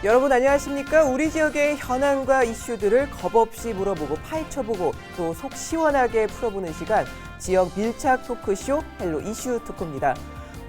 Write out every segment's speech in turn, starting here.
여러분 안녕하십니까? 우리 지역의 현안과 이슈들을 겁없이 물어보고 파헤쳐보고 또 속 시원하게 풀어보는 시간, 지역 밀착 토크쇼 헬로 이슈 토크입니다.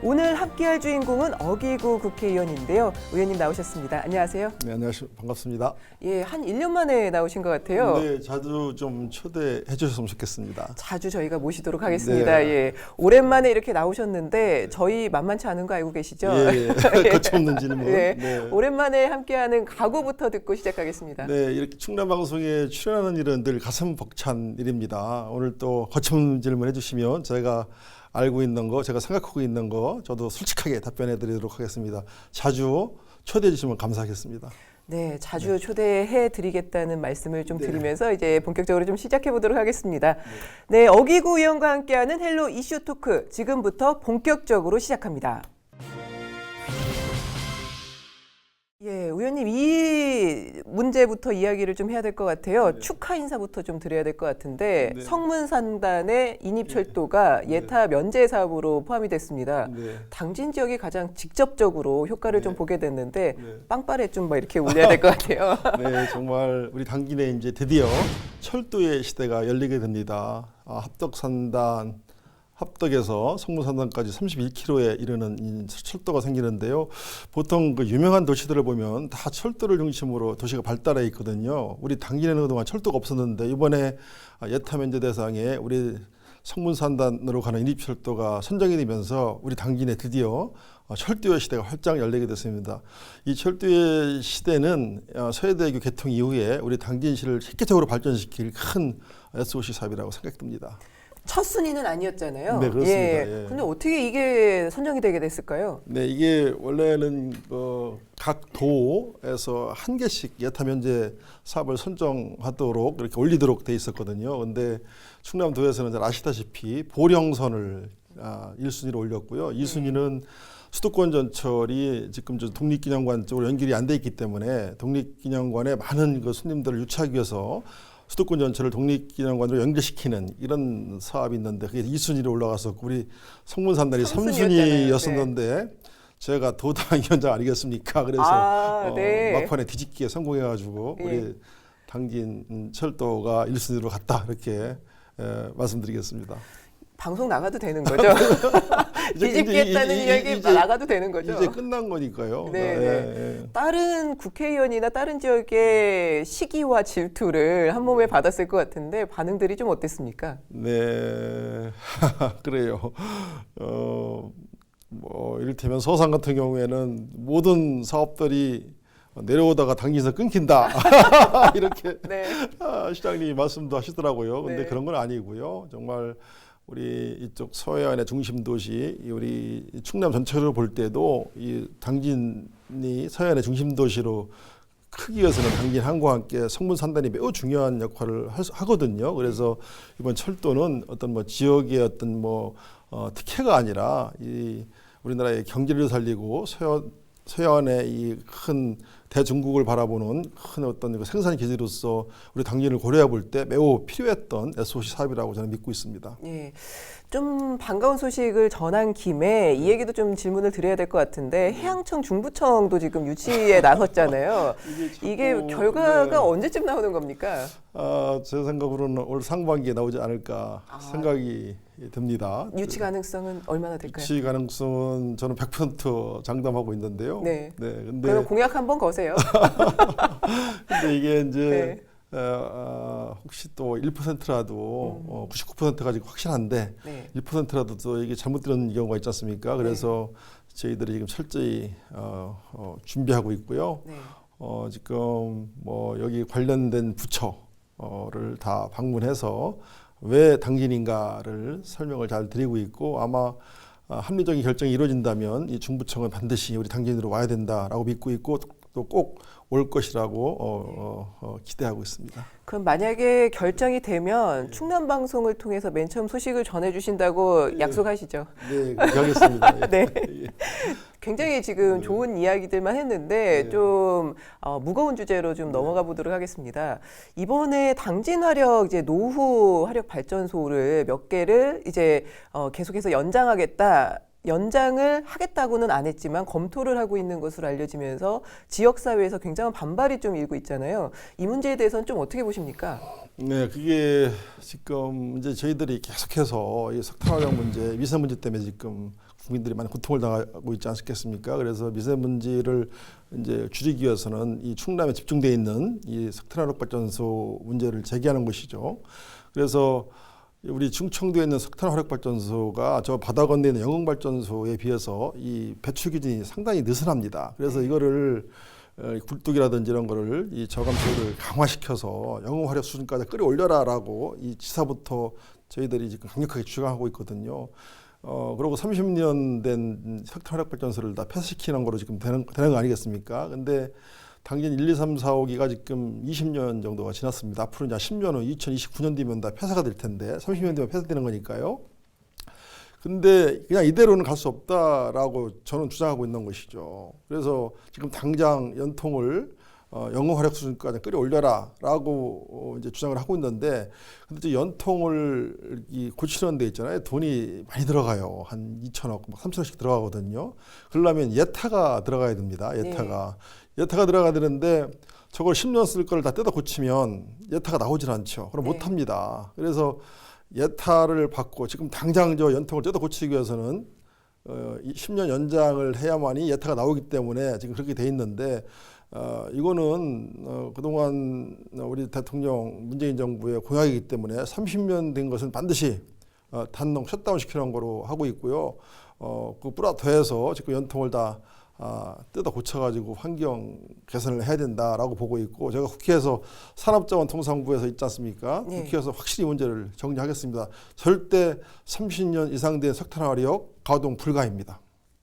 오늘 함께할 주인공은 어기구 국회의원인데요. 의원님 나오셨습니다. 안녕하세요. 네, 안녕하십니까. 반갑습니다. 예, 한 1년 만에 나오신 것 같아요. 네, 자주 좀 초대해 주셨으면 좋겠습니다. 자주 저희가 모시도록 하겠습니다. 네. 예, 오랜만에 이렇게 나오셨는데 저희 만만치 않은 거 알고 계시죠? 예, 거침없는 질문. 네. 네. 오랜만에 함께하는 각오부터 듣고 시작하겠습니다. 네, 이렇게 충남 방송에 출연하는 일은 늘 가슴 벅찬 일입니다. 오늘 또 거침없는 질문 해주시면 제가 알고 있는 거, 제가 생각하고 있는 거 저도 솔직하게 답변해 드리도록 하겠습니다. 자주 초대해 주시면 감사하겠습니다. 네, 자주 초대해 드리겠다는 말씀을 좀 드리면서 이제 본격적으로 좀 시작해 보도록 하겠습니다. 네, 어기구 의원과 함께하는 헬로 이슈 토크 지금부터 본격적으로 시작합니다. 예, 의원님 이 문제부터 이야기를 좀 해야 될 것 같아요. 축하 인사부터 좀 드려야 될 것 같은데 성문산단의 인입철도가 예타 면제 사업으로 포함이 됐습니다. 당진 지역이 가장 직접적으로 효과를 좀 보게 됐는데 빵빠레 좀 막 이렇게 올려야 될 것 같아요. 네, 정말 우리 당진에 이제 드디어 철도의 시대가 열리게 됩니다. 합덕산단 합덕에서 성문산단까지 31km에 이르는 이 철도가 생기는데요. 보통 그 유명한 도시들을 보면 다 철도를 중심으로 도시가 발달해 있거든요. 우리 당진에는 그동안 철도가 없었는데 이번에 예타 면제 대상에 우리 성문산단으로 가는 인입철도가 선정이 되면서 우리 당진에 드디어 철도의 시대가 활짝 열리게 됐습니다. 이 철도의 시대는 서해대교 개통 이후에 우리 당진시를 실질적으로 발전시킬 큰 SOC 사업이라고 생각됩니다. 첫 순위는 아니었잖아요. 네, 그렇습니다. 예. 근데 어떻게 이게 선정이 되게 됐을까요? 네, 이게 원래는 각 도에서 한 개씩 예타 면제 사업을 선정하도록 이렇게 올리도록 돼 있었거든요. 근데 충남도에서는 잘 아시다시피 보령선을 1순위로 올렸고요. 2순위는 수도권 전철이 지금 독립기념관 쪽으로 연결이 안 돼 있기 때문에 독립기념관에 많은 그 손님들을 유치하기 위해서 수도권 전철을 독립기념관으로 연결시키는 이런 사업이 있는데 그게 2순위로 올라가서 우리 성문산단이 3순위였었는데 제가 도당 위원장 아니겠습니까? 그래서 막판에 뒤집기에 성공해가지고 우리 당진 철도가 1순위로 갔다 이렇게 말씀드리겠습니다. 방송 나가도 되는 거죠? 뒤집겠다는 이야기 나가도 되는 거죠? 이제 끝난 거니까요. 네. 다른 국회의원이나 다른 지역의 시기와 질투를 한 몸에 받았을 것 같은데 반응들이 좀 어땠습니까? 네, 그래요. 이를테면 서산 같은 경우에는 모든 사업들이 내려오다가 당진에서 끊긴다 이렇게 시장님이 말씀도 하시더라고요. 근데 그런 건 아니고요. 정말 우리 이쪽 서해안의 중심 도시, 우리 충남 전체로 볼 때도 이 당진이 서해안의 중심 도시로 크기 위해서는 당진 항구와 함께 성문산단이 매우 중요한 역할을 하거든요. 그래서 이번 철도는 어떤 지역의 어떤 특혜가 아니라 이 우리나라의 경제를 살리고 서해안의 이 큰 대중국을 바라보는 큰 어떤 생산 기지로서 우리 당진을 고려해 볼 때 매우 필요했던 SOC 사업이라고 저는 믿고 있습니다. 예, 좀 반가운 소식을 전한 김에 이 얘기도 좀 질문을 드려야 될 것 같은데 해양청 중부청도 지금 유치에 나섰잖아요. 이게 결과가 언제쯤 나오는 겁니까? 제 생각으로는 올 상반기에 나오지 않을까 생각이 듭니다. 유치 가능성은 얼마나 될까요? 유치 가능성은 저는 100% 장담하고 있는데요. 근데 그럼 공약 한번 거세요. 근데 이게 이제 혹시 또 1%라도 99%가 지금 확실한데 1%라도 또 이게 잘못되는 경우가 있지 않습니까? 그래서 저희들이 지금 철저히 준비하고 있고요. 지금 여기 관련된 부처를 다 방문해서 왜 당진인가를 설명을 잘 드리고 있고 아마 합리적인 결정이 이루어진다면 이 중부청은 반드시 우리 당진으로 와야 된다라고 믿고 있고 또 꼭 올 것이라고 기대하고 있습니다. 그럼 만약에 결정이 되면 충남 방송을 통해서 맨 처음 소식을 전해주신다고 약속하시죠? 네, 하겠습니다. 네. 굉장히 지금 좋은 이야기들만 했는데 좀 무거운 주제로 좀 넘어가 보도록 하겠습니다. 이번에 당진 화력 이제 노후 화력 발전소를 몇 개를 이제 계속해서 연장하겠다. 연장을 하겠다고는 안 했지만 검토를 하고 있는 것으로 알려지면서 지역사회에서 굉장한 반발이 좀 일고 있잖아요. 이 문제에 대해서는 좀 어떻게 보십니까? 네, 그게 지금 이제 저희들이 계속해서 이 석탄화력 문제, 미세먼지 때문에 지금 국민들이 많이 고통을 당하고 있지 않겠습니까? 그래서 미세먼지를 이제 줄이기 위해서는 이 충남에 집중되어 있는 이 석탄화력 발전소 문제를 제기하는 것이죠. 그래서 우리 충청도에 있는 석탄화력발전소가 저 바다 건너에 있는 영흥발전소에 비해서 이 배출 기준이 상당히 느슨합니다. 그래서 이거를 굴뚝이라든지 이런 거를 이 저감소를 강화시켜서 영흥화력 수준까지 끌어올려라라고 이 지사부터 저희들이 지금 강력하게 주장하고 있거든요. 그리고 30년 된 석탄화력발전소를 다 폐쇄시키는 거로 지금 되는 거 아니겠습니까? 근데 당진 1, 2, 3, 4, 5기가 지금 20년 정도가 지났습니다. 앞으로 이제 10년 후 2029년 뒤면 다 폐쇄가 될 텐데 30년 뒤면 폐쇄되는 거니까요. 근데 그냥 이대로는 갈 수 없다라고 저는 주장하고 있는 것이죠. 그래서 지금 당장 연통을 영흥화력 수준까지 끌어올려라라고 이제 주장을 하고 있는데, 근데 연통을 고치는 데 있잖아요. 돈이 많이 들어가요. 한 2천억, 막 3천억씩 들어가거든요. 그러려면 예타가 들어가야 됩니다. 예타가. 예타가 들어가야 되는데 저걸 10년 쓸 걸 다 뜯어 고치면 예타가 나오질 않죠. 그럼 못 합니다. 그래서 예타를 받고 지금 당장 저 연통을 뜯어 고치기 위해서는 10년 연장을 해야만이 예타가 나오기 때문에 지금 그렇게 돼 있는데, 이거는 그동안 우리 대통령 문재인 정부의 공약이기 때문에 30년 된 것은 반드시 단농 셧다운 시키는 거로 하고 있고요. 그 뿌라 더해서 지금 연통을 다 뜯어 고쳐가지고 환경 개선을 해야 된다라고 보고 있고, 제가 국회에서 산업자원통상부에서 있지 않습니까? 국회에서 확실히 문제를 정리하겠습니다. 절대 30년 이상 된 석탄화력 가동 불가입니다.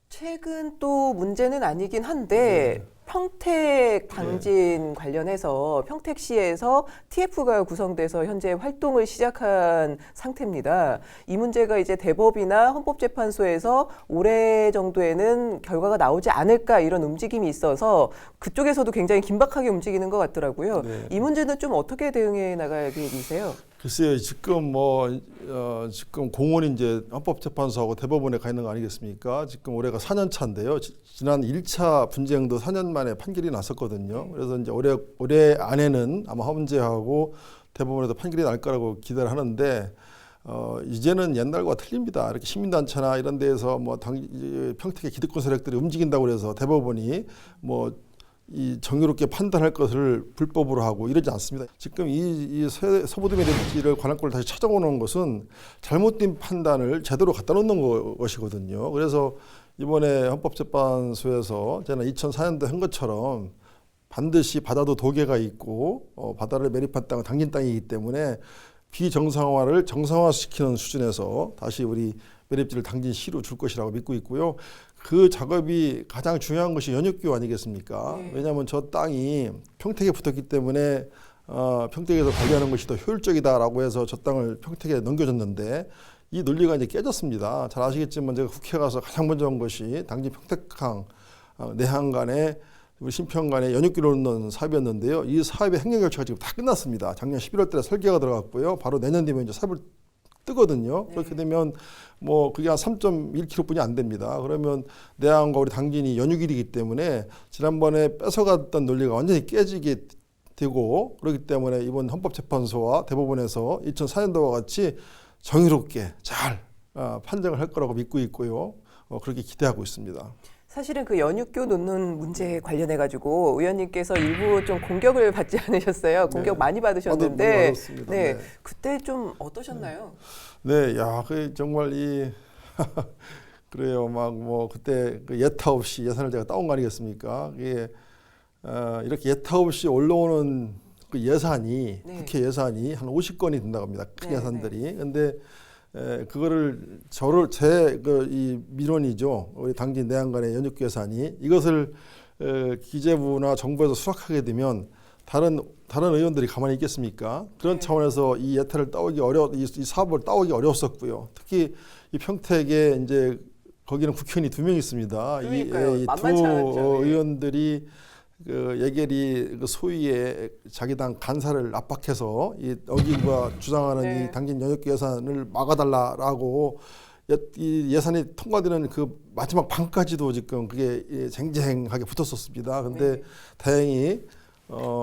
최근 또 문제는 아니긴 한데 평택 당진 관련해서 평택시에서 TF가 구성돼서 현재 활동을 시작한 상태입니다. 이 문제가 이제 대법이나 헌법재판소에서 올해 정도에는 결과가 나오지 않을까 이런 움직임이 있어서 그쪽에서도 굉장히 긴박하게 움직이는 것 같더라고요. 이 문제는 좀 어떻게 대응해 나갈 계획이세요? 글쎄요, 지금 지금 공원이 이제 헌법재판소하고 대법원에 가 있는 거 아니겠습니까? 지금 올해가 4년 차인데요. 지난 1차 분쟁도 4년 만에 판결이 났었거든요. 그래서 이제 올해 안에는 아마 헌재하고 대법원에도 판결이 날 거라고 기대를 하는데, 이제는 옛날과 틀립니다. 이렇게 시민단체나 이런 데에서 평택의 기득권 세력들이 움직인다고 그래서 대법원이 이 정의롭게 판단할 것을 불법으로 하고 이러지 않습니다. 지금 이 서부도 매립지를 관할권을 다시 찾아오는 것은 잘못된 판단을 제대로 갖다 놓는 것이거든요. 그래서 이번에 헌법재판소에서 저는 2004년도 한 것처럼 반드시 바다도 도계가 있고 바다를 매립한 땅은 당진 땅이기 때문에 비정상화를 정상화시키는 수준에서 다시 우리 매립지를 당진시로 줄 것이라고 믿고 있고요. 그 작업이 가장 중요한 것이 연육교 아니겠습니까? 왜냐하면 저 땅이 평택에 붙었기 때문에 평택에서 관리하는 것이 더 효율적이다라고 해서 저 땅을 평택에 넘겨줬는데, 이 논리가 이제 깨졌습니다. 잘 아시겠지만 제가 국회 가서 가장 먼저 한 것이 당진 평택항 내항 간에 우리 신평 간에 연육교를 넣는 사업이었는데요. 이 사업의 행정 절차가 지금 다 끝났습니다. 작년 11월 달에 설계가 들어갔고요. 바로 내년 되면 이제 사업을 뜨거든요. 그렇게 되면 그게 한 3.1km뿐이 안 됩니다. 그러면 내항과 우리 당진이 연육일이기 때문에 지난번에 뺏어갔던 논리가 완전히 깨지게 되고, 그렇기 때문에 이번 헌법재판소와 대법원에서 2004년도와 같이 정의롭게 잘 판정을 할 거라고 믿고 있고요. 그렇게 기대하고 있습니다. 사실은 그 연육교 놓는 문제에 관련해 가지고 의원님께서 일부 좀 공격을 받지 않으셨어요? 공격 많이 받으셨는데, 네, 그때 좀 어떠셨나요? 네, 야, 그 정말 그래요. 그때 그 예타 없이 예산을 제가 따온 거 아니겠습니까? 이게 이렇게 예타 없이 올라오는 그 예산이 국회 예산이 한 50건이 된다고 합니다. 큰 예산들이. 근데 그거를 이 민원이죠. 우리 당진 내항 간의 연육교 예산이 이것을 기재부나 정부에서 수락하게 되면 다른 의원들이 가만히 있겠습니까? 그런 차원에서 이 예타를 이 사업을 따오기 어려웠었고요. 특히 이 평택에 이제 거기는 국회의원이 2명 있습니다. 이 두 의원들이 예결위 소위에 자기 당 간사를 압박해서 이 어기부가 주장하는 이 당진 연육교 예산을 막아달라라고 이 예산이 통과되는 그 마지막 방까지도 지금 그게 쟁쟁하게 붙었었습니다. 근데 네. 다행히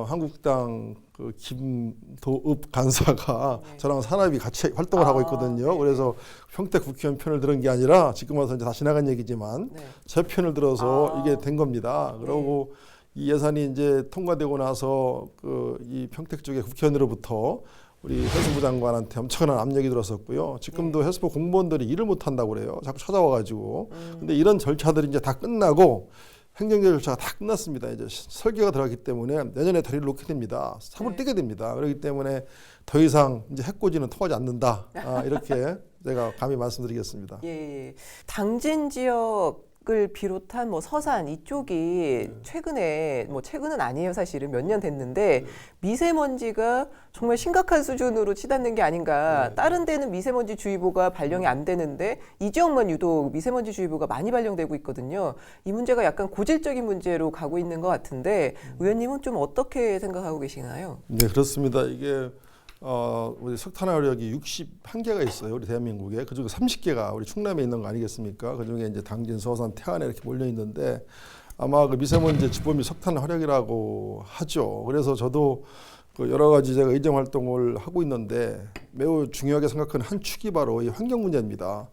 한국당 그 김도읍 간사가 네. 저랑 산업이 같이 활동을 하고 있거든요. 네. 그래서 평택 국회의원 편을 들은 게 아니라 지금 와서 이제 다 지나간 얘기지만 네. 제 편을 들어서 이게 된 겁니다. 그리고 이 예산이 이제 통과되고 나서 그 이 평택 쪽의 국회의원으로부터 우리 해수부 장관한테 엄청난 압력이 들었었고요. 지금도 해수부 공무원들이 일을 못 한다고 그래요. 자꾸 찾아와가지고. 근데 이런 절차들이 이제 다 끝나고 행정적 절차가 다 끝났습니다. 이제 설계가 들어갔기 때문에 내년에 다리를 놓게 됩니다. 삽을 떼게 됩니다. 그렇기 때문에 더 이상 이제 해코지는 통하지 않는다. 이렇게 제가 감히 말씀드리겠습니다. 예. 당진 지역을 비롯한 뭐 서산 이쪽이 최근에 뭐 최근은 아니에요 사실은 몇 년 됐는데 미세먼지가 정말 심각한 수준으로 치닫는 게 아닌가. 다른 데는 미세먼지 주의보가 발령이 안 되는데 이 지역만 유독 미세먼지 주의보가 많이 발령되고 있거든요. 이 문제가 약간 고질적인 문제로 가고 있는 것 같은데 의원님은 좀 어떻게 생각하고 계시나요? 네, 그렇습니다. 이게 우리 석탄 화력이 61개가 있어요. 우리 대한민국에. 그중에 30개가 우리 충남에 있는 거 아니겠습니까? 그중에 이제 당진, 서산, 태안에 이렇게 몰려 있는데 아마 그 미세먼지 주범이 석탄 화력이라고 하죠. 그래서 저도 그 여러 가지 제가 의정 활동을 하고 있는데 매우 중요하게 생각하는 한 축이 바로 이 환경 문제입니다.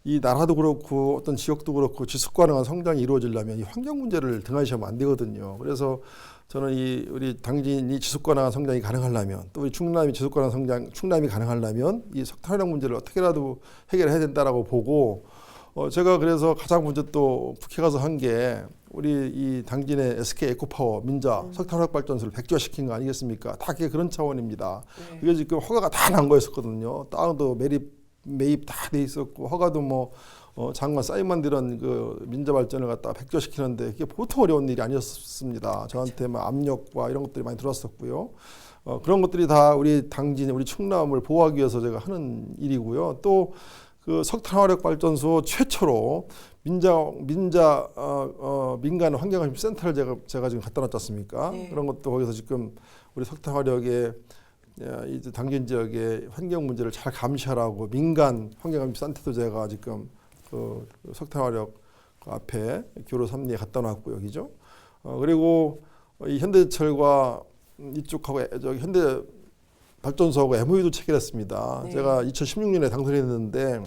이 나라도 그렇고 어떤 지역도 그렇고 지속 가능한 성장이 이루어지려면 이 환경 문제를 등한시하면 안 되거든요. 그래서 저는 이 우리 당진이 지속 가능한 성장이 가능하려면 또 우리 충남이 지속 가능한 성장, 충남이 가능하려면 이 석탄화력 문제를 어떻게라도 해결해야 된다라고 보고 제가 그래서 가장 먼저 또 북해 가서 한 게 우리 이 당진의 SK 에코파워 민자 석탄화력 발전소를 백지화시킨 거 아니겠습니까? 다 그게 그런 차원입니다. 이게 지금 허가가 다 난 거였었거든요. 땅도 매입 다 돼 있었고 허가도 뭐 장관 사인만 들은 그 민자 발전을 갖다 백지화시키는데 그게 보통 어려운 일이 아니었습니다. 저한테 막 압력과 이런 것들이 많이 들어왔었고요. 그런 것들이 다 우리 당진, 우리 충남을 보호하기 위해서 제가 하는 일이고요. 또 그 석탄화력 발전소 최초로 민간 환경관리센터를 제가 지금 갖다 놨지 않습니까? 그런 것도 거기서 지금 우리 석탄화력의 이제 당진 지역의 환경 문제를 잘 감시하라고 민간 환경관리센터도 제가 지금 그 석탄화력 그 앞에 교로 3리에 갖다 놨고요, 여기죠. 그리고 이 현대제철과 이쪽하고 저기 현대 발전소하고 MOU도 체결했습니다. 네. 제가 2016년에 당선했는데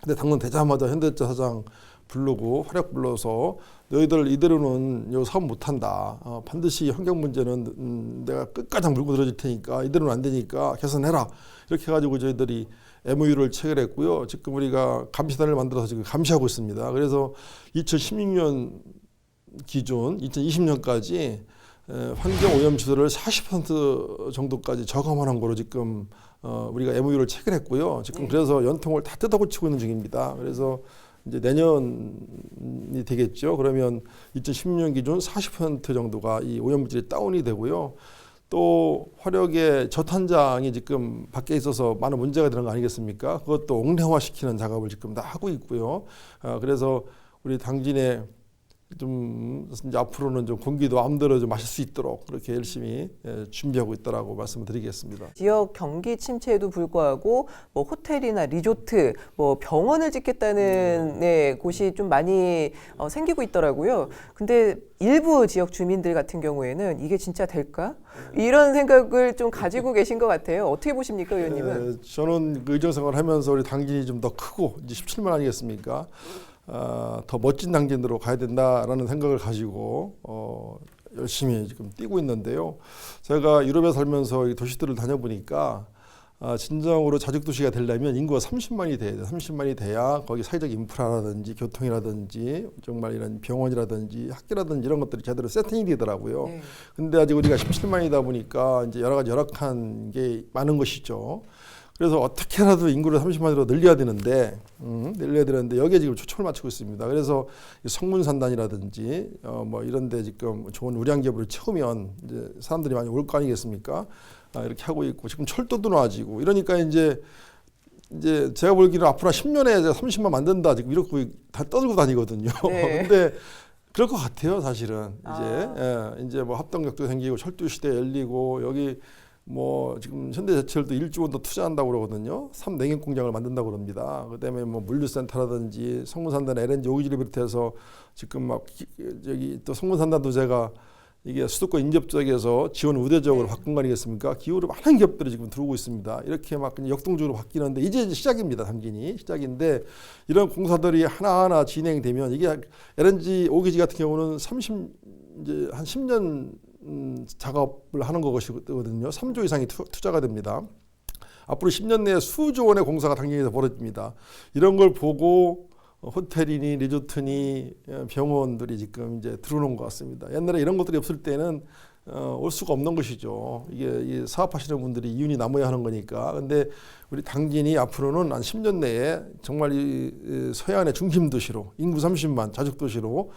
근데 당선되자마자 현대제철 사장 부르고 화력 불러서 너희들 이대로는 요 사업 못한다. 반드시 환경 문제는 내가 끝까지 물고 들어줄 테니까 이대로는 안 되니까 개선해라. 이렇게 해가지고 저희들이 MOU를 체결했고요. 지금 우리가 감시단을 만들어서 지금 감시하고 있습니다. 그래서 2016년 기준 2020년까지 환경 오염 지수를 40% 정도까지 저감하는 거로 지금 우리가 MOU를 체결했고요. 지금 그래서 연통을 다 뜯어고치고 있는 중입니다. 그래서 이제 내년이 되겠죠. 그러면 2016년 기준 40% 정도가 이 오염물질이 다운이 되고요. 또 화력의 저탄장이 지금 밖에 있어서 많은 문제가 되는 거 아니겠습니까? 그것도 옹량화시키는 작업을 지금 다 하고 있고요. 그래서 우리 당진에 좀 이제 앞으로는 좀 공기도 마음대로 좀 마실 수 있도록 그렇게 열심히 준비하고 있다라고 말씀드리겠습니다. 지역 경기 침체에도 불구하고 뭐 호텔이나 리조트, 뭐 병원을 짓겠다는 곳이 좀 많이 생기고 있더라고요. 근데 일부 지역 주민들 같은 경우에는 이게 진짜 될까? 이런 생각을 좀 가지고 계신 것 같아요. 어떻게 보십니까, 의원님은? 저는 그 의정생활을 하면서 우리 당진이 좀 더 크고 이제 17만 아니겠습니까? 더 멋진 당진으로 가야 된다라는 생각을 가지고 열심히 지금 뛰고 있는데요. 제가 유럽에 살면서 이 도시들을 다녀보니까 진정으로 자족도시가 되려면 인구가 30만이 돼야 돼요. 30만이 돼야 거기 사회적 인프라라든지 교통이라든지 정말 이런 병원이라든지 학교라든지 이런 것들이 제대로 세팅이 되더라고요. 근데 아직 우리가 17만이다 보니까 이제 여러 가지 열악한 게 많은 것이죠. 그래서 어떻게라도 인구를 30만으로 늘려야 되는데 여기에 지금 초점을 맞추고 있습니다. 그래서 성문산단이라든지 뭐 이런데 지금 좋은 우량기업을 채우면 이제 사람들이 많이 올 거 아니겠습니까? 이렇게 하고 있고 지금 철도도 나아지고 이러니까 이제 제가 보기에는 앞으로 10년에 30만 만든다 지금 이렇게 다 떠들고 다니거든요. 네. 근데 그럴 것 같아요, 사실은. 이제 뭐 합동역도 생기고 철도 시대 열리고 여기 뭐 지금 현대제철도 1조 원 더 투자한다고 그러거든요. 3냉각 공장을 만든다고 그럽니다. 그다음에 뭐 물류센터라든지 성문산단 LNG 오기지를 비롯해서 지금 막 저기 또 성문산단도 제가 이게 수도권 인접 지역에서 지원 우대적으로 바꾼 거 아니겠습니까? 기후로 많은 기업들이 지금 들어오고 있습니다. 이렇게 막 역동적으로 바뀌는데 이제 시작입니다. 당진이 시작인데 이런 공사들이 하나하나 진행되면 이게 LNG 오기지 같은 경우는 이제 한 10년 작업을 하는 것이거든요. 3조 이상이 투자가 됩니다. 앞으로 10년 내에 수조 원의 공사가 당진에서 벌어집니다. 이런 걸 보고 호텔이니 리조트니 병원들이 지금 이제 들어오는 것 같습니다. 옛날에 이런 것들이 없을 때는 올 수가 없는 것이죠. 이게 사업하시는 분들이 이윤이 남아야 하는 거니까. 근데 우리 당진이 앞으로는 한 10년 내에 정말 이 서해안의 중심 도시로 인구 30만 자족 도시로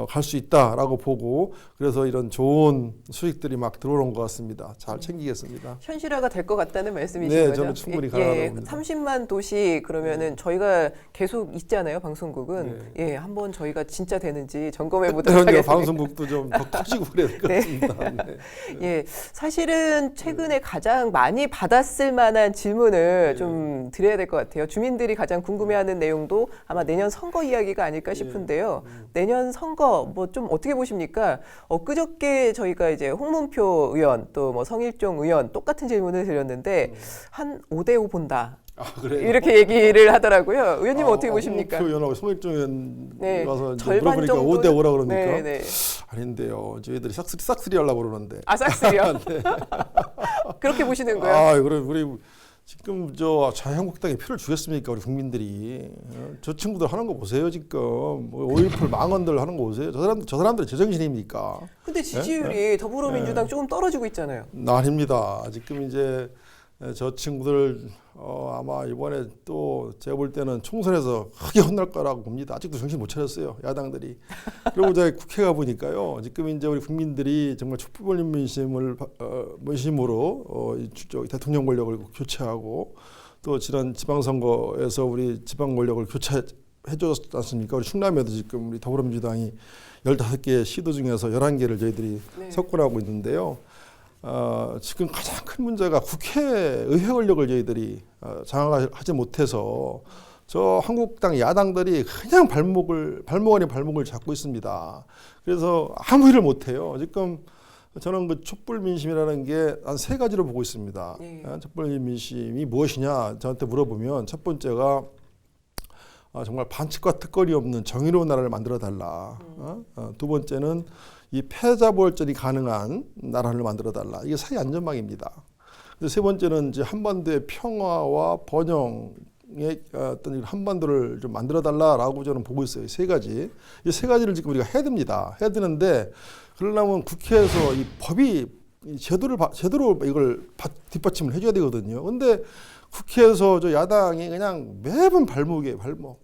갈 수 있다라고 보고 그래서 이런 좋은 수익들이 막 들어오는 것 같습니다. 잘 챙기겠습니다. 현실화가 될 것 같다는 말씀이신 네, 거죠? 저는 충분히 가능하다고 봅니다. 30만 도시 그러면은 저희가 계속 있잖아요, 방송국은. 네. 예, 한번 저희가 진짜 되는지 점검해 보도록 하겠습니다. 방송국도 좀 더 커지고 그래야 될 것 같습니다. 네. 예, 사실은 최근에 가장 많이 받았을 만한 질문을 좀 드려야 될 것 같아요. 주민들이 가장 궁금해하는 내용도 아마 내년 선거 이야기가 아닐까 싶은데요. 내년 선거 뭐 좀 어떻게 보십니까? 엊그저께 저희가 이제 홍문표 의원 또 뭐 성일종 의원 똑같은 질문을 드렸는데 한 5대5 본다. 그래요? 이렇게 얘기를 하더라고요. 의원님은 어떻게 보십니까? 홍문표 의원하고 송일종 의원 네, 와서 절반 물어보니까 정도는 5대5라 그러니까 네, 네. 아닌데요. 저희들이 싹쓸이 하려고 그러는데. 아, 싹쓸이요? 네. 그렇게 보시는 거예요? 그럼 우리 지금 저 자유한국당에 표를 주겠습니까? 우리 국민들이. 저 친구들 하는 거 보세요, 지금. 뭐 5.18 망언들 하는 거 보세요. 저 사람들 제정신입니까? 근데 지지율이 더불어민주당 조금 떨어지고 있잖아요. 아닙니다. 지금 이제 저 친구들 아마 이번에 또 제가 볼 때는 총선에서 크게 혼날 거라고 봅니다. 아직도 정신 못 차렸어요, 야당들이. 그리고 제가 국회 가 보니까요, 지금 이제 우리 국민들이 정말 촛불 민심으로 대통령 권력을 교체하고 또 지난 지방선거에서 우리 지방 권력을 교체해줬지 않습니까? 우리 충남에도 지금 우리 더불어민주당이 15개 시도 중에서 11개를 저희들이 석권하고 있는데요. 지금 가장 큰 문제가 의회 권력을 저희들이 장악하지 못해서 저 한국당 야당들이 그냥 발목 아닌 발목을 잡고 있습니다. 그래서 아무 일을 못해요. 지금 저는 그 촛불 민심이라는 게 한 3가지로 보고 있습니다. 촛불 민심이 무엇이냐 저한테 물어보면 첫 번째가 정말 반칙과 특권이 없는 정의로운 나라를 만들어 달라. 두 번째는 이 패자부활전이 가능한 나라를 만들어 달라. 이게 사회 안전망입니다. 세 번째는 이제 한반도의 평화와 번영의 어떤 한반도를 좀 만들어 달라라고 저는 보고 있어요. 3가지. 이 3가지를 지금 우리가 해야 됩니다. 해야 되는데 그러려면 국회에서 이 법이 제대로 이걸 뒷받침을 해줘야 되거든요. 근데 국회에서 저 야당이 그냥 매번 발목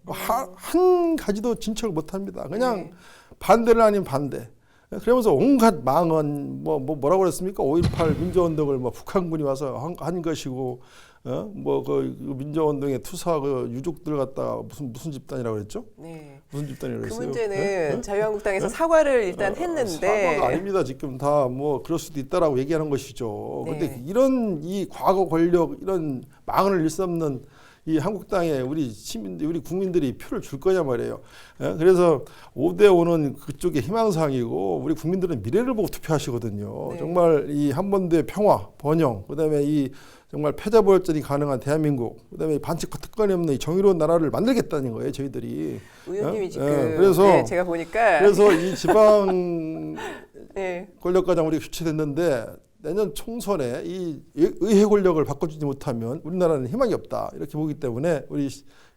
한 가지도 진척을 못합니다. 그냥 반대를 아닌 반대. 그러면서 온갖 망언 뭐라고 그랬습니까? 5.18 민주운동을 북한군이 와서 한 것이고 그 민주운동의 투사 그 유족들 갖다 무슨 집단이라고 그랬죠? 네. 무슨 집단이라고 그랬어요? 그 문제는 자유한국당에서 사과를 일단 했는데 사과가 아닙니다. 지금 다 그럴 수도 있다라고 얘기하는 것이죠. 그런데 이런 이 과거 권력 이런 망언을 일삼는 이 한국당에 우리 시민들, 우리 국민들이 표를 줄 거냐 말이에요. 그래서 5대5는 그쪽의 희망사항이고 우리 국민들은 미래를 보고 투표하시거든요. 정말 이 한반도의 평화, 번영, 그다음에 이 정말 패자부활전이 가능한 대한민국, 그다음에 반칙과 특권이 없는 이 정의로운 나라를 만들겠다는 거예요, 저희들이. 의원님이 지금 그래서 제가 보니까 그래서 이 지방 권력과장 우리가 교체됐는데. 내년 총선에 이 의회 권력을 바꿔주지 못하면 우리나라는 희망이 없다. 이렇게 보기 때문에 우리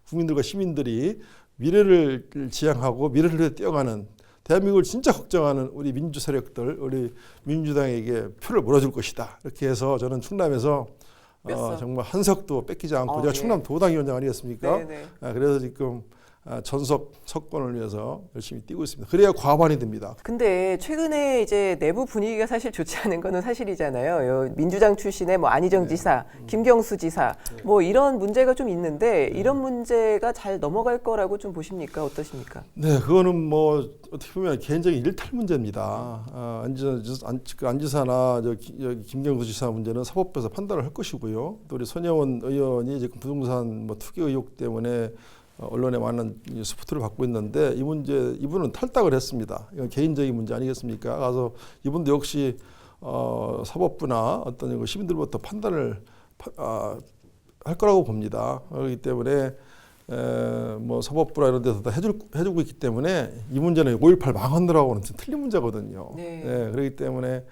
국민들과 시민들이 미래를 지향하고 미래를 위해 뛰어가는 대한민국을 진짜 걱정하는 우리 민주 세력들, 우리 민주당에게 표를 몰아줄 것이다. 이렇게 해서 저는 충남에서 정말 한 석도 뺏기지 않고 제가 충남 도당위원장 아니겠습니까? 그래서 지금 전석 석권을 위해서 열심히 뛰고 있습니다. 그래야 과반이 됩니다. 근데 최근에 이제 내부 분위기가 사실 좋지 않은 거는 사실이잖아요. 민주당 출신의 뭐 안희정 지사, 김경수 지사, 뭐 이런 문제가 좀 있는데 이런 문제가 잘 넘어갈 거라고 좀 보십니까? 어떠십니까? 네, 그거는 뭐 어떻게 보면 개인적인 일탈 문제입니다. 안 지사나 김경수 지사 문제는 사법부에서 판단을 할 것이고요. 또 우리 손혜원 의원이 지금 부동산 뭐 투기 의혹 때문에 언론에 많은 스포트를 받고 있는데 이분은 탈당을 했습니다. 이건 개인적인 문제 아니겠습니까? 가서 이분도 역시 사법부나 어떤 시민들부터 판단을 할 거라고 봅니다. 그렇기 때문에 뭐 사법부나 이런 데서 다 해주고 있기 때문에 이 문제는 5.18 망한다라고는 틀린 문제거든요. 네. 네, 그렇기 때문에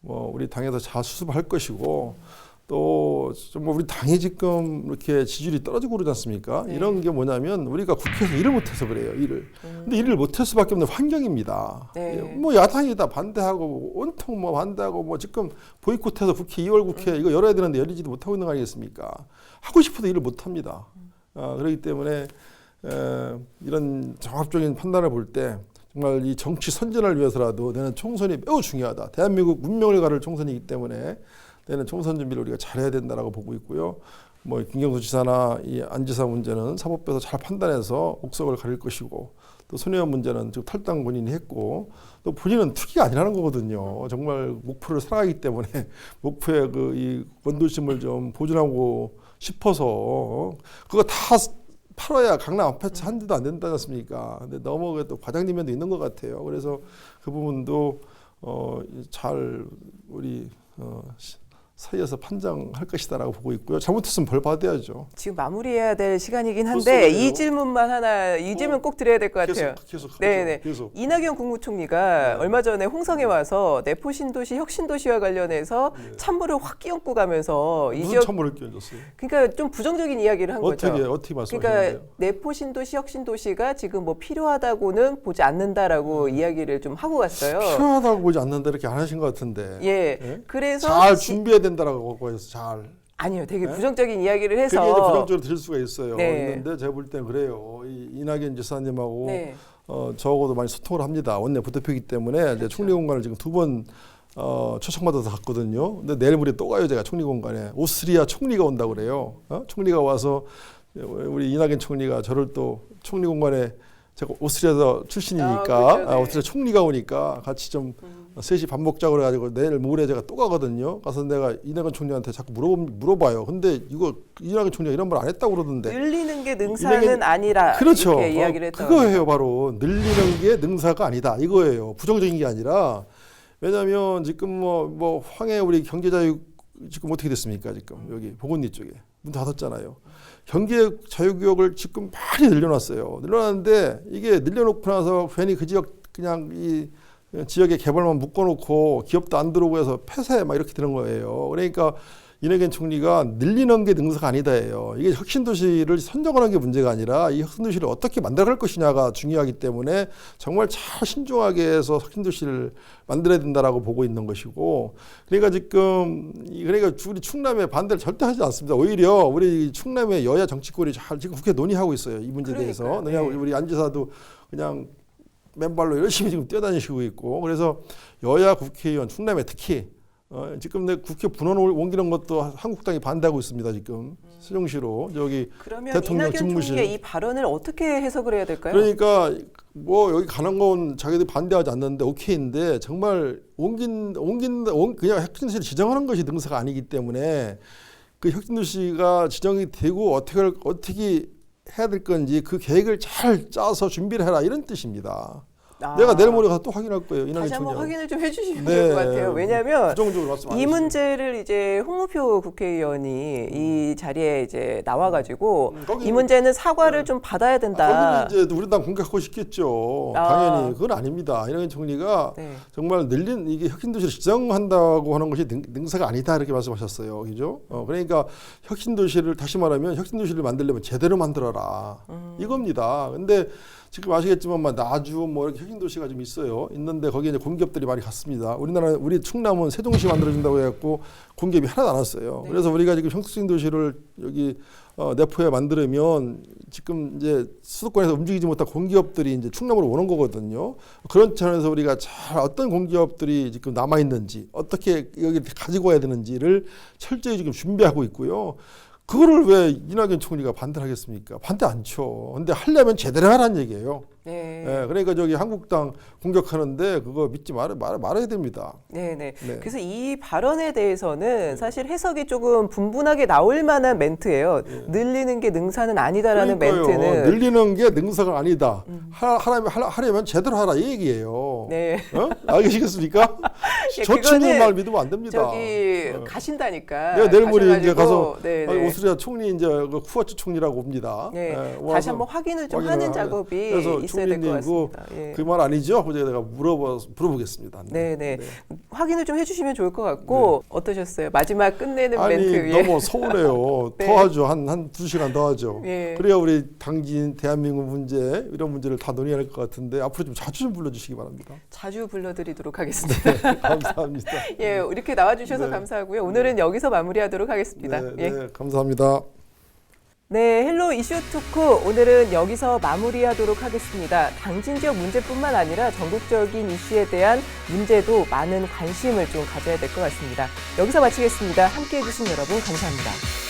뭐 우리 당에서 잘 수습할 것이고 또 뭐 우리 당이 지금 이렇게 지지율이 떨어지고 그러지 않습니까? 네. 이런 게 뭐냐면 우리가 국회에서 일을 못해서 그래요. 근데 일을 못할 수밖에 없는 환경입니다. 네. 뭐 야당이 다 반대하고 온통 뭐 반대하고 뭐 지금 보이콧해서 국회 2월 국회 이거 열어야 되는데 열리지도 못하고 있는 거 아니겠습니까? 하고 싶어도 일을 못합니다. 그렇기 때문에 이런 종합적인 판단을 볼 때 정말 이 정치 선전을 위해서라도 내년 총선이 매우 중요하다. 대한민국 운명을 가를 총선이기 때문에 내년 총선 준비를 우리가 잘해야 된다라고 보고 있고요. 뭐 김경수 지사나 이 안 지사 문제는 사법부에서 잘 판단해서 옥석을 가릴 것이고 또 손혜원 문제는 지금 탈당 본인이 했고 또 본인은 투기가 아니라는 거거든요. 정말 목포를 사랑하기 때문에 목포의 그 이 원도심을 좀 보존하고 싶어서 그거 다 팔아야 강남 아파트 한 대도 안 된다지 않습니까? 근데 너무 또 과장님 면도 있는 것 같아요. 그래서 그 부분도 잘 우리 사이에서 판정할 것이다라고 보고 있고요. 잘못했으면 벌 받아야죠. 지금 마무리해야 될 시간이긴 한데 이 질문만 이 질문 꼭 드려야 될 것 같아요. 계속. 이낙연 국무총리가 얼마 전에 홍성에 와서 내포 신도시 혁신도시와 관련해서 찬물을 확 끼얹고 가면서 무슨 찬물을 끼얹었어요? 그러니까 좀 부정적인 이야기를 한 거죠. 어떻게 말씀하시는데요? 그러니까 내포 신도시 혁신도시가 지금 뭐 필요하다고는 보지 않는다라고 이야기를 좀 하고 갔어요. 필요하다고 보지 않는다 이렇게 안 하신 것 같은데. 예. 그래서 잘 준비해야 된다라고 해서 잘. 아니요, 되게 부정적인 이야기를 해서. 그게 이제 부정적으로 들릴 수가 있어요. 네. 있는데 제가 볼 때는 그래요. 이낙연 지사님하고 네. 저하고도 많이 소통을 합니다. 원내 부대표이기 때문에 그렇죠. 이제 총리공관을 지금 2번 초청받아서 갔거든요. 근데 내일 모레 또 가요. 제가 총리공관에 오스트리아 총리가 온다고 그래요. 총리가 와서 우리 이낙연 총리가 저를 또 총리공관에 제가 오스트리아 출신이니까 그렇죠, 네. 오스트리아 총리가 오니까 같이 좀 셋이 밥 먹자고 그래가지고 내일 모레 제가 또 가거든요. 가서 내가 이낙연 총리한테 자꾸 물어봐요. 근데 이거 이낙연 총리가 이런 말 안 했다고 그러던데. 늘리는 게 능사는 아니라 그렇죠. 이렇게 이야기를 했다고. 그거예요. 바로 늘리는 게 능사가 아니다. 이거예요. 부정적인 게 아니라 왜냐하면 지금 뭐 황해 우리 경제자유 지금 어떻게 됐습니까? 지금 여기 보건리 쪽에 문 닫았잖아요. 경제자유구역을 지금 많이 늘려놨어요. 늘려놨는데 이게 늘려놓고 나서 괜히 그 지역 그냥 이 지역의 개발만 묶어놓고 기업도 안 들어오고 해서 폐쇄 막 이렇게 되는 거예요. 그러니까 이낙연 총리가 늘리는 게 능사가 아니다예요. 이게 혁신도시를 선정하는 게 문제가 아니라 이 혁신도시를 어떻게 만들어갈 것이냐가 중요하기 때문에 정말 잘 신중하게 해서 혁신도시를 만들어야 된다라고 보고 있는 것이고 그러니까 우리 충남의 반대를 절대 하지 않습니다. 오히려 우리 충남의 여야 정치권이 잘 지금 국회 논의하고 있어요. 이 문제에 대해서. 네. 우리 안 지사도 그냥 맨발로 열심히 지금 뛰어다니시고 있고 그래서 여야 국회의원 충남에 특히 지금 내 국회 분원 옮기는 것도 한국당이 반대하고 있습니다. 지금 세종시로 저기 그러면 대통령 이낙연 집무실. 총리의 이 발언을 어떻게 해석을 해야 될까요? 그러니까 뭐 여기 가는 건 자기들이 반대하지 않는데 오케이인데 정말 그냥 혁신도시를 지정하는 것이 능사가 아니기 때문에 그 혁신도시가 지정이 되고 어떻게 해야 될 건지 그 계획을 잘 짜서 준비를 해라 이런 뜻입니다. 내가 내일 모레 가서 또 확인할 거예요. 다시 한번 확인을 좀 해주시면 네. 좋을 것 같아요. 왜냐하면 부정적으로 말씀 안 이 해주시면. 문제를 이제 홍우표 국회의원이 이 자리에 이제 나와가지고 거기 이 문제는 사과를 좀 받아야 된다. 거기는 이제 우리 당 공격하고 싶겠죠. 당연히 그건 아닙니다. 이낙연 총리가 정말 이게 혁신도시를 지정한다고 하는 것이 능사가 아니다 이렇게 말씀하셨어요. 그죠? 그러니까 혁신도시를 다시 말하면 혁신도시를 만들려면 제대로 만들어라 이겁니다. 근데 지금 아시겠지만 나주 뭐 이렇게 혁신 도시가 좀 있어요. 있는데 거기에 이제 공기업들이 많이 갔습니다. 우리 충남은 세종시 만들어진다고 해갖고 공기업이 하나도 안 왔어요. 네. 그래서 우리가 지금 혁신 도시를 여기 내포에 만들면 지금 이제 수도권에서 움직이지 못한 공기업들이 이제 충남으로 오는 거거든요. 그런 차원에서 우리가 잘 어떤 공기업들이 지금 남아 있는지, 어떻게 여기 가지고 와야 되는지를 철저히 지금 준비하고 있고요. 그거를 왜 이낙연 총리가 반대를 하겠습니까? 반대 안 쳐. 근데 하려면 제대로 하라는 얘기예요. 네. 그러니까 저기 한국당 공격하는데 그거 믿지 말아야 됩니다. 네네. 네. 그래서 이 발언에 대해서는 사실 해석이 조금 분분하게 나올 만한 멘트예요. 늘리는 게 능사는 아니다라는 그러니까요. 멘트는. 늘리는 게 능사가 아니다. 하려면 제대로 하라 이 얘기예요. 네. 알겠습니까? 예, 저친구 그거는 말 믿으면 안 됩니다. 저기 가신다니까. 내가 내일 모레 이제 가서 네네. 오스트리아 총리 이제 그 쿠아츠 총리라고 옵니다. 네. 와서 다시 한번 확인을 좀 하는 작업이 그래서 있어야 될 것 총리님 같습니다. 예. 그 말 아니죠? 그래서 내가 물어보겠습니다. 네네. 확인을 좀 해주시면 좋을 것 같고 어떠셨어요? 마지막 끝내는 아니 멘트 위에. 너무 서운해요. 네. 더 하죠. 한 2시간 더 하죠. 예. 그래야 우리 당진 대한민국 문제 이런 문제를 다 논의할 것 같은데 앞으로 좀 자주 좀 불러주시기 바랍니다. 자주 불러드리도록 하겠습니다. 감사합니다. 예, 이렇게 나와주셔서 네. 감사하고요. 오늘은 여기서 마무리하도록 하겠습니다. 예. 네, 감사합니다. 네, 헬로 이슈 토크 오늘은 여기서 마무리하도록 하겠습니다. 당진 지역 문제뿐만 아니라 전국적인 이슈에 대한 문제도 많은 관심을 좀 가져야 될 것 같습니다. 여기서 마치겠습니다. 함께해 주신 여러분 감사합니다.